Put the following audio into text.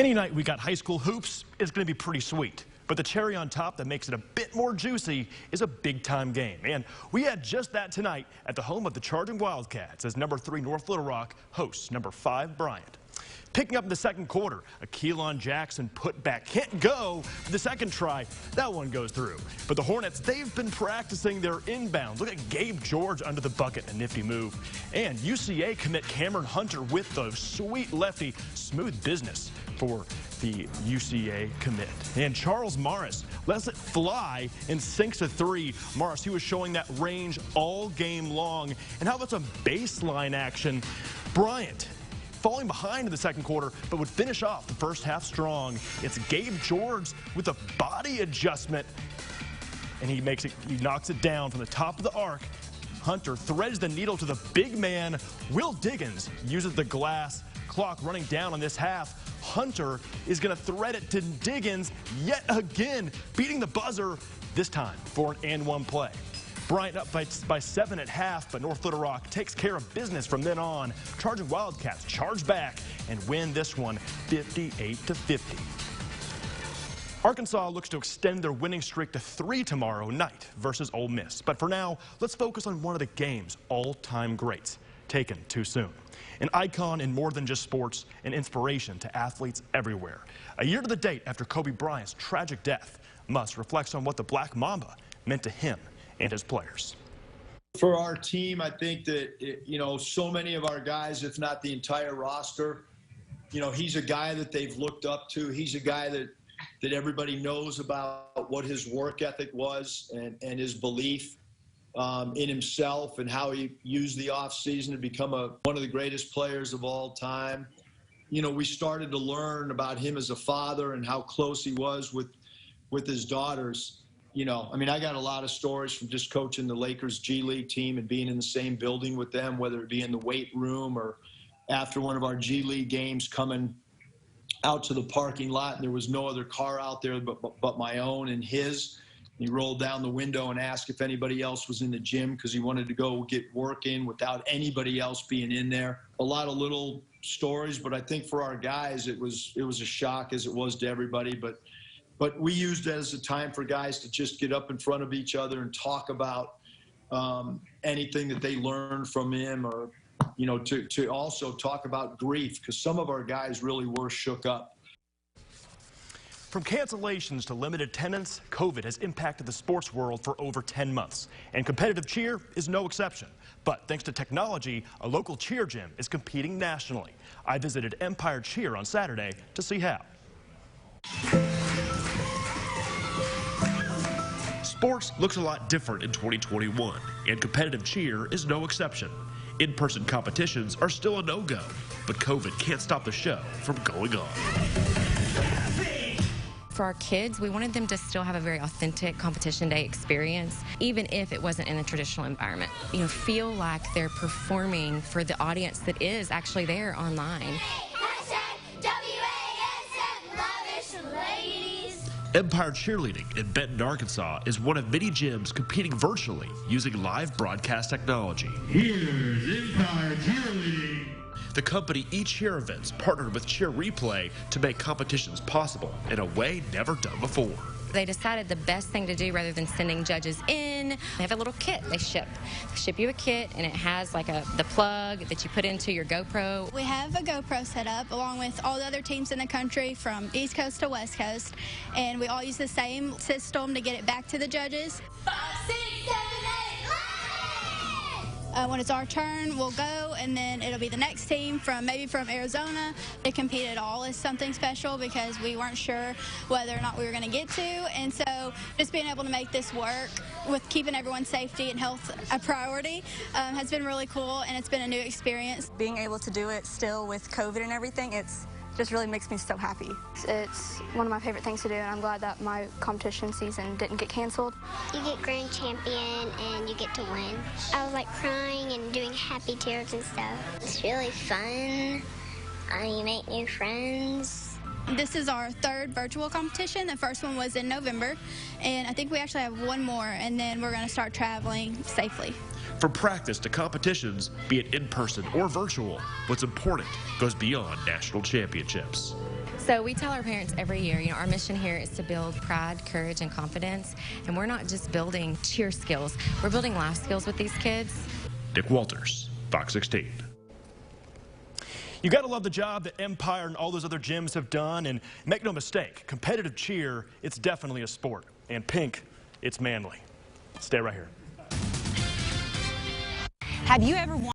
Any night we got high school hoops is going to be pretty sweet. But the cherry on top that makes it a bit more juicy is a big-time game. And we had just that tonight at the home of the Charging Wildcats as number 3 North Little Rock hosts number 5 Bryant. Picking up in the second quarter, a Keelan Jackson putback can't go for the second try. That one goes through. But the Hornets, they've been practicing their inbounds. Look at Gabe George under the bucket, a nifty move. And UCA commit Cameron Hunter with the sweet lefty. Smooth business for the UCA commit. And Charles Morris lets it fly and sinks a 3. Morris, he was showing that range all game long. And how about some baseline action? Bryant falling behind in the second quarter, but would finish off the first half strong. It's Gabe George with a body adjustment, and he knocks it down from the top of the arc. Hunter threads the needle to the big man. Will Diggins uses the glass. Clock running down on this half. Hunter is going to thread it to Diggins yet again, beating the buzzer, this time for an and-one play. Bryant up by 7 at half, but North Little Rock takes care of business from then on. Charging Wildcats charge back and win this one 58-50. Arkansas looks to extend their winning streak to 3 tomorrow night versus Ole Miss. But for now, let's focus on one of the game's all-time greats, taken too soon. An icon in more than just sports, an inspiration to athletes everywhere. A year to the date after Kobe Bryant's tragic death, Muss reflects on what the Black Mamba meant to him and his players. For our team, I think that, so many of our guys, if not the entire roster, he's a guy that they've looked up to. He's a guy that everybody knows about what his work ethic was and his belief in himself and how he used the offseason to become one of the greatest players of all time. We started to learn about him as a father and how close he was with his daughters. I got a lot of stories from just coaching the Lakers G League team and being in the same building with them, whether it be in the weight room or after one of our G League games coming out to the parking lot and there was no other car out there but my own and his. He rolled down the window and asked if anybody else was in the gym because he wanted to go get work in without anybody else being in there. A lot of little stories, but I think for our guys it was a shock as it was to everybody. But we used it as a time for guys to just get up in front of each other and talk about anything that they learned from him or, to also talk about grief because some of our guys really were shook up. From cancellations to limited attendance, COVID has impacted the sports world for over 10 months. And competitive cheer is no exception. But thanks to technology, a local cheer gym is competing nationally. I visited Empire Cheer on Saturday to see how. Sports looks a lot different in 2021, and competitive cheer is no exception. In-person competitions are still a no-go, but COVID can't stop the show from going on. For our kids, we wanted them to still have a very authentic competition day experience, even if it wasn't in a traditional environment. Feel like they're performing for the audience that is actually there online. Empire Cheerleading in Benton, Arkansas is one of many gyms competing virtually using live broadcast technology. Here's Empire Cheerleading. The company each year events partnered with Cheer Replay to make competitions possible in a way never done before. They decided the best thing to do rather than sending judges in, they have a little kit they ship. They ship you a kit and it has like the plug that you put into your GoPro. We have a GoPro set up along with all the other teams in the country from East Coast to West Coast, and we all use the same system to get it back to the judges. 5, 6, 7, 8, when it's our turn, we'll go, and then it'll be the next team maybe from Arizona. To compete at all is something special because we weren't sure whether or not we were going to get to, and so just being able to make this work with keeping everyone's safety and health a priority has been really cool, and it's been a new experience. Being able to do it still with COVID and everything, it's just really makes me so happy. It's one of my favorite things to do, and I'm glad that my competition season didn't get canceled. You get grand champion and you get to win. I was like crying and doing happy tears and stuff. It's really fun. You make new friends. This is our 3rd virtual competition. The first one was in November, and I think we actually have one more, and then we're going to start traveling safely. From practice to competitions, be it in person or virtual, what's important goes beyond national championships. So we tell our parents every year, our mission here is to build pride, courage, and confidence. And we're not just building cheer skills, we're building life skills with these kids. Nick Walters, Fox 16. You got to love the job that Empire and all those other gyms have done. And make no mistake, competitive cheer, it's definitely a sport. And pink, it's manly. Stay right here. Have you ever